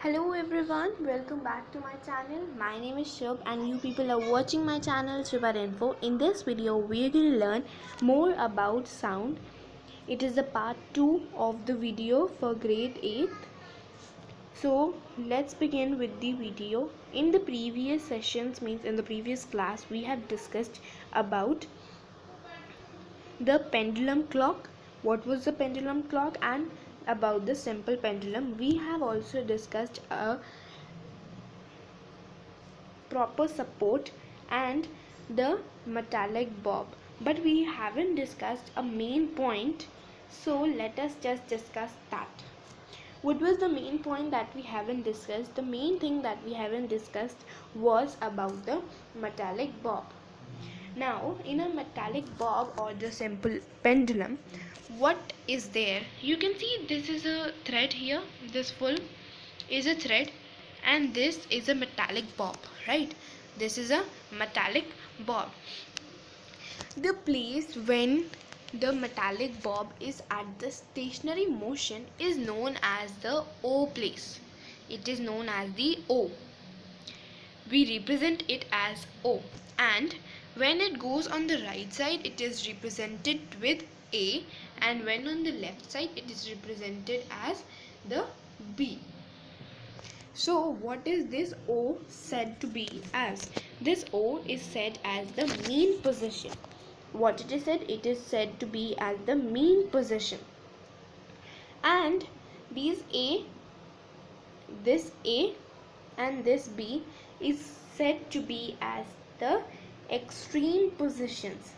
Hello everyone, welcome back to my channel. My name is Shub and you people are watching my channel Shubha Info. In this video, we are going to learn more about sound. It is the part 2 of the video for grade 8th. So let's begin with the video. In the previous sessions, means in the previous class, we have discussed about the pendulum clock. What was the pendulum clock and about the simple pendulum. We have also discussed a proper support and the metallic bob, but we haven't discussed a main point, so let us just discuss that. What was the main point that we haven't discussed? The main thing that we haven't discussed was about the metallic bob. Now in a metallic bob or the simple pendulum, what is there? You can see this is a thread here. This full is a thread and this is a metallic bob, right? This is a metallic bob. The place when the metallic bob is at the stationary motion is known as the O place. It is known as the O. We represent it as O, and when it goes on the right side it is represented with A, and when on the left side it is represented as the B. So what is this O said to be as? This O is said as the mean position. What it is said? It is said to be as the mean position. And these A, this A and this B is said to be as the extreme positions.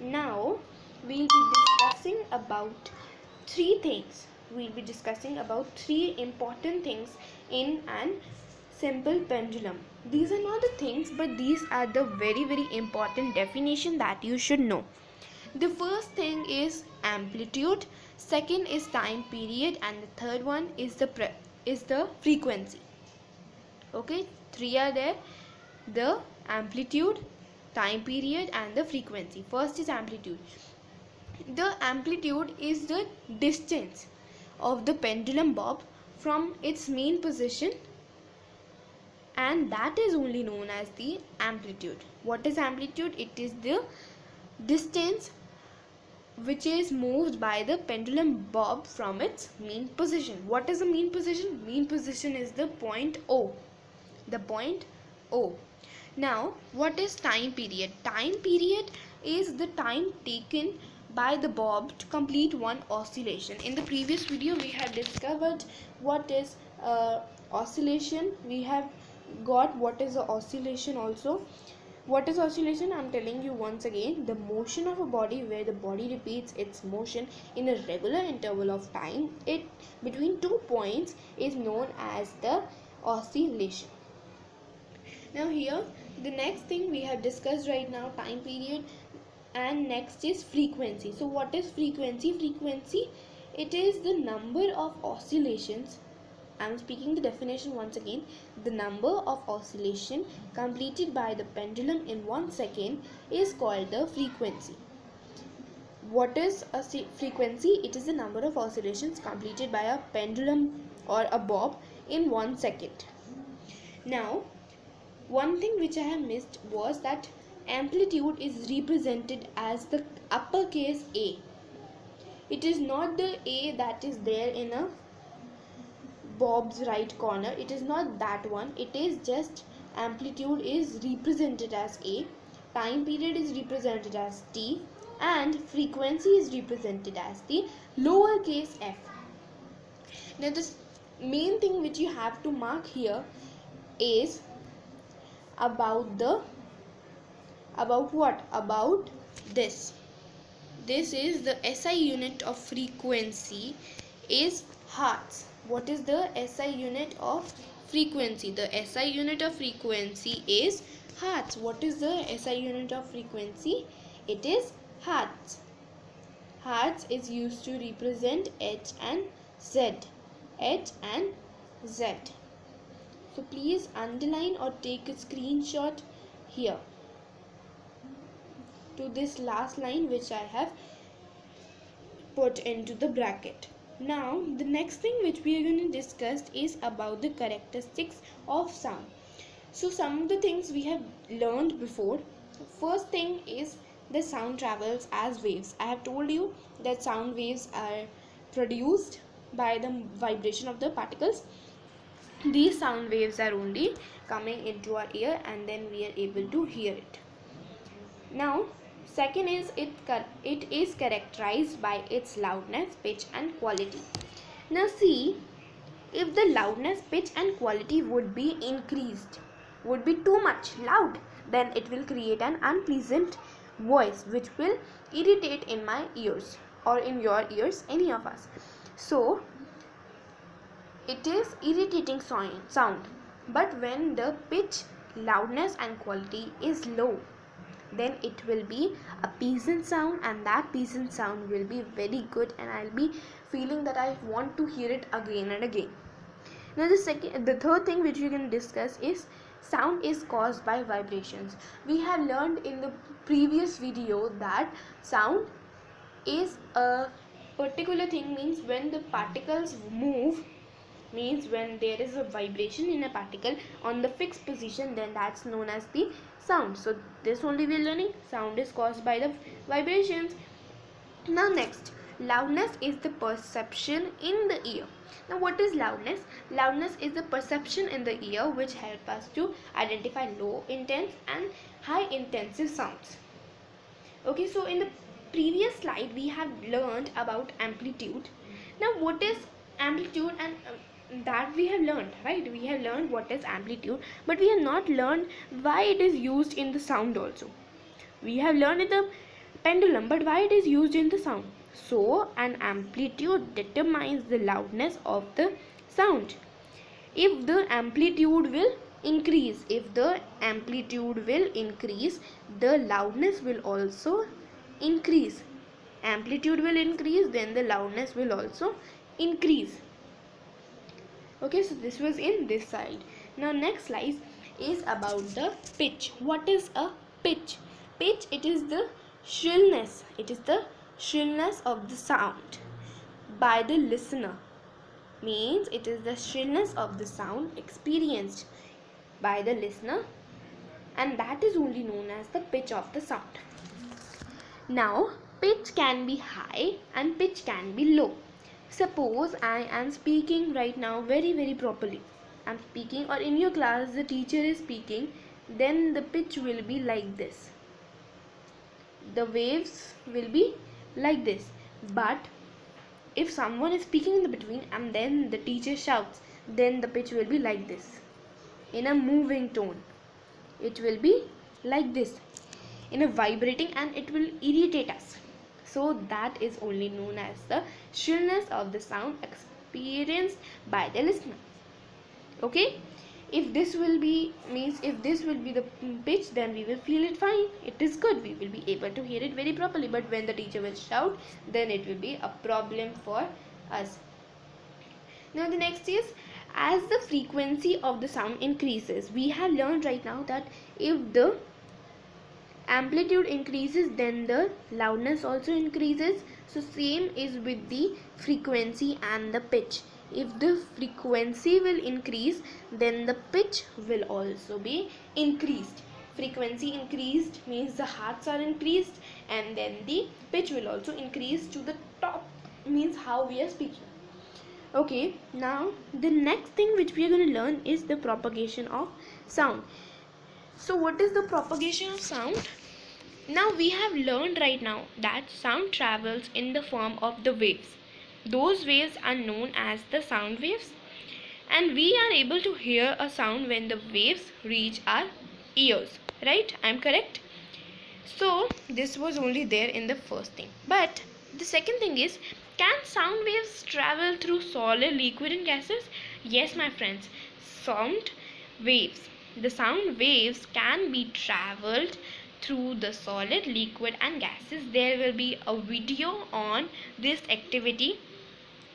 Now we'll be discussing about three things. We'll be discussing about three important things in an simple pendulum. These are not the things, but these are the very important definition that you should know. The first thing is amplitude, second is time period, and the third one is the frequency. Okay, three are there: the amplitude, time period, and the frequency. First is amplitude. The amplitude is the distance of the pendulum bob from its mean position, and that is only known as the amplitude. What is amplitude? It is the distance which is moved by the pendulum bob from its mean position. What is the mean position? Mean position is the point O. The point O. Now, what is time period? Time period is the time taken by the bob to complete one oscillation. In the previous video, we have discovered what is oscillation. We have got what is the oscillation also. What is oscillation? I'm telling you once again. The motion of a body where the body repeats its motion in a regular interval of time between 2 points is known as the oscillation. Now here, the next thing we have discussed right now, time period, and next is frequency. So what is frequency? Frequency, it is the number of oscillations. I'm speaking the definition once again. The number of oscillation completed by the pendulum in 1 second is called the frequency. What is a frequency? It is the number of oscillations completed by a pendulum or a bob in 1 second. Now, one thing which I have missed was that amplitude is represented as the uppercase A. It is not the A that is there in a bob's right corner. It is not that one. It is just amplitude is represented as A, time period is represented as T, and frequency is represented as the lowercase f. Now the main thing which you have to mark here is about this. This is the SI unit of frequency is hertz. What is the SI unit of frequency? The SI unit of frequency is hertz. What is the SI unit of frequency? It is hertz. Hertz is used to represent H and Z. H and Z. So please underline or take a screenshot here to this last line which I have put into the bracket. Now the next thing which we are going to discuss is about the characteristics of sound. So some of the things we have learned before. First thing is the sound travels as waves. I have told you that sound waves are produced by the vibration of the particles. These sound waves are only coming into our ear and then we are able to hear it. Now, second is it is characterized by its loudness, pitch and quality. Now see, if the loudness, pitch and quality would be increased, would be too much loud, then it will create an unpleasant voice which will irritate in my ears or in your ears, any of us. So it is irritating sound. But when the pitch, loudness and quality is low, then it will be a pleasant sound, and that pleasant sound will be very good, and I'll be feeling that I want to hear it again and again. Now the third thing which we can discuss is sound is caused by vibrations. We have learned in the previous video that sound is a particular thing, means when the particles move, means when there is a vibration in a particle on the fixed position, then that's known as the sound. So this only we are learning, sound is caused by the vibrations. Now next, loudness is the perception in the ear. Now what is loudness? Loudness is the perception in the ear which help us to identify low intense and high intensive sounds. Okay, so in the previous slide we have learned about amplitude. Now what is amplitude? And that we have learned, right? We have learned what is amplitude, but we have not learned why it is used in the sound also. We have learned in the pendulum, but why it is used in the sound? So an amplitude determines the loudness of the sound. If the amplitude will increase, the loudness will also increase. Amplitude will increase, then the loudness will also increase. Okay, so this was in this side. Now next slide is about the pitch. What is a pitch? Pitch, it is the shrillness. It is the shrillness of the sound by the listener. Means it is the shrillness of the sound experienced by the listener, and that is only known as the pitch of the sound. Now pitch can be high and pitch can be low. Suppose I am speaking right now very properly. I'm speaking, or in your class the teacher is speaking, then the pitch will be like this. The waves will be like this. But if someone is speaking in the between and then the teacher shouts, then the pitch will be like this. In a moving tone, it will be like this, in a vibrating, and it will irritate us. So that is only known as the shrillness of the sound experienced by the listener. Okay, if this will be the pitch, then we will feel it fine, it is good, we will be able to hear it very properly. But when the teacher will shout, then it will be a problem for us. Now the next is, as the frequency of the sound increases, we have learned right now that if the amplitude increases, then the loudness also increases. So same is with the frequency and the pitch. If the frequency will increase, then the pitch will also be increased. Frequency increased means the hertz are increased, and then the pitch will also increase to the top, means how we are speaking. Okay, now the next thing which we are going to learn is the propagation of sound. So what is the propagation of sound? Now we have learned right now that sound travels in the form of the waves. Those waves are known as the sound waves, and we are able to hear a sound when the waves reach our ears, right? I am correct? So this was only there in the first thing. But the second thing is, can sound waves travel through solid, liquid and gases? Yes, my friends, the sound waves can be traveled through the solid, liquid and gases. There will be a video on this activity.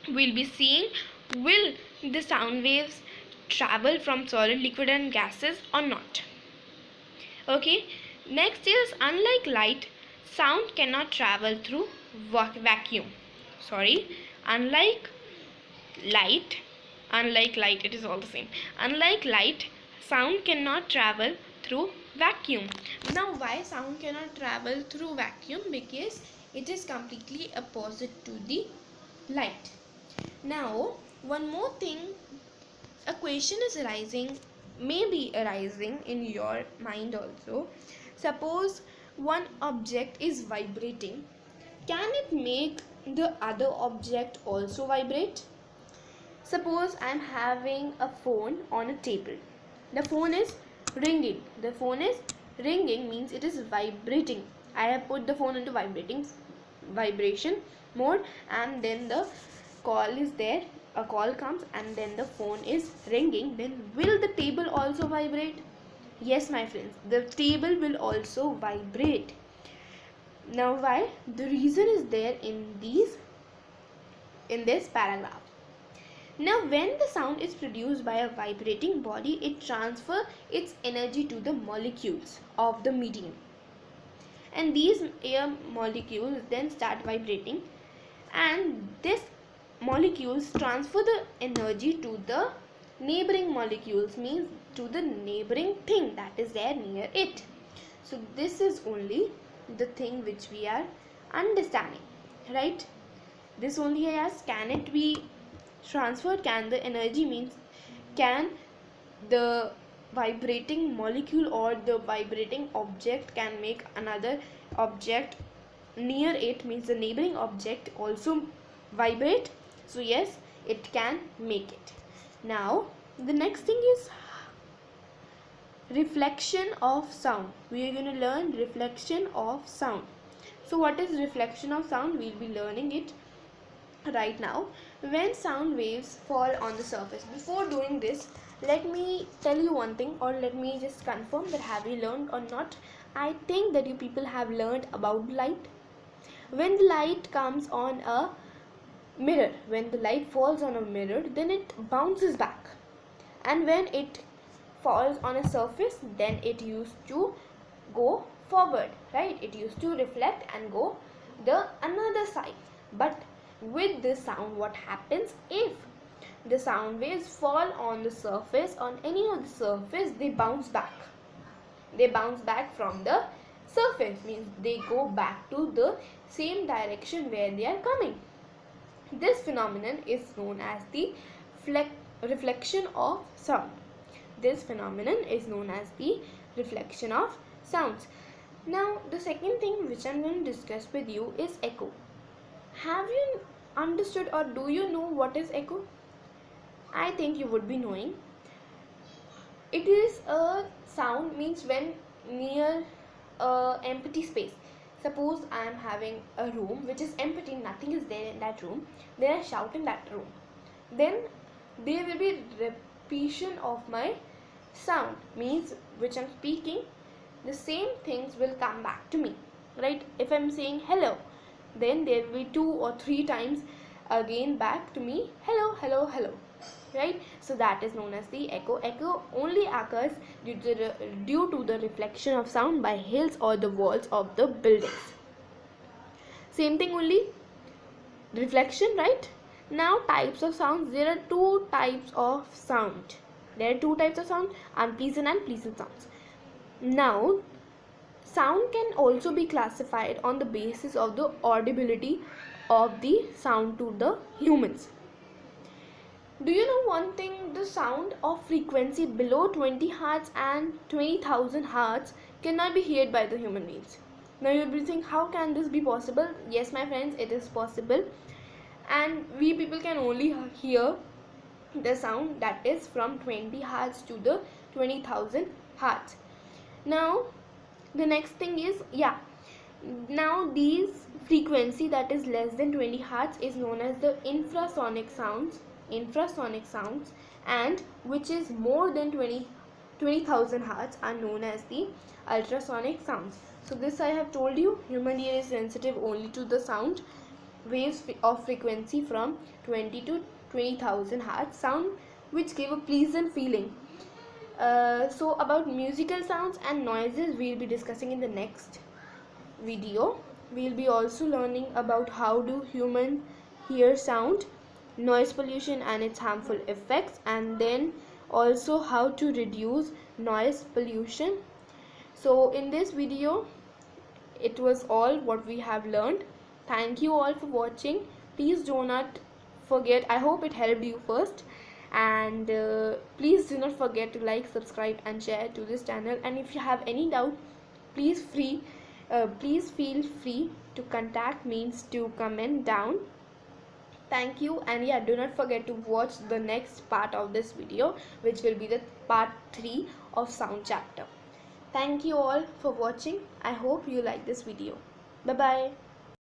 We'll be seeing, will the sound waves travel from solid, liquid and gases or not. Okay, next is, unlike light, sound cannot travel through vacuum. Unlike light, unlike light, it is all the same. Unlike light, sound cannot travel through vacuum. Now why sound cannot travel through vacuum? Because it is completely opposite to the light. Now one more thing, a question is arising, may be arising in your mind also. Suppose one object is vibrating, can it make the other object also vibrate? Suppose I am having a phone on a table. The phone is ringing. The phone is ringing means it is vibrating. I have put the phone into vibration mode, and then the call is there. A call comes and then the phone is ringing. Then will the table also vibrate? Yes, my friends, the table will also vibrate. Now why? The reason is there in this paragraph. Now when the sound is produced by a vibrating body, it transfers its energy to the molecules of the medium, and these air molecules then start vibrating, and these molecules transfer the energy to the neighboring molecules, means to the neighboring thing that is there near it. So this is only the thing which we are understanding, right? This only I ask, can it be transferred? Can the energy, means can the vibrating molecule or the vibrating object can make another object near it, means the neighboring object also vibrate? So yes, it can make it. Now the next thing is reflection of sound. We are going to learn reflection of sound. So what is reflection of sound? We'll be learning it right now. When sound waves fall on the surface, before doing this, let me tell you one thing, or let me just confirm that have you learned or not. I think that you people have learned about light. When the light comes on a mirror, when the light falls on a mirror, then it bounces back, and when it falls on a surface, then it used to go forward, right? It used to reflect and go the another side. But with this sound, what happens? If the sound waves fall on the surface, on any of the surface, they bounce back. They bounce back from the surface, means they go back to the same direction where they are coming. This phenomenon is known as the reflection of sound. This phenomenon is known as the reflection of sounds. Now the second thing which I'm going to discuss with you is echo. Have you understood, or do you know what is echo? I think you would be knowing. It is a sound, means when near a empty space. Suppose I am having a room which is empty, nothing is there in that room, then I shout in that room, then there will be repetition of my sound, means which I'm speaking, the same things will come back to me, right? If I'm saying hello, then there will be 2 or 3 times again back to me, hello, hello, hello, right? So that is known as the echo. Echo only occurs due to the reflection of sound by hills or the walls of the buildings. Same thing only, reflection, right? Now types of sounds. There are 2 types of sound. There are 2 types of sound, unpleasant and pleasant sounds. Now sound can also be classified on the basis of the audibility of the sound to the humans. Do you know one thing? The sound of frequency below 20 Hz and 20,000 Hz cannot be heard by the human beings. Now you will be thinking, how can this be possible? Yes, my friends, it is possible, and we people can only hear the sound that is from 20 Hz to the 20,000 Hz. Now the next thing is, now these frequency that is less than 20 Hz is known as the infrasonic sounds, and which is more than 20,000 Hz are known as the ultrasonic sounds. So this I have told you, human ear is sensitive only to the sound waves of frequency from 20 to 20,000 Hz, sound which give a pleasant feeling. So about musical sounds and noises we will be discussing in the next video. We will be also learning about how do humans hear sound, noise pollution and its harmful effects, and then also how to reduce noise pollution. So in this video, it was all what we have learned. Thank you all for watching. Please do not forget, I hope it helped you first, and please do not forget to like, subscribe and share to this channel. And if you have any doubt, please feel free to contact me, to comment down. Thank you, and yeah, do not forget to watch the next part of this video, which will be the part 3 of sound chapter. Thank you all for watching. I hope you like this video. Bye bye.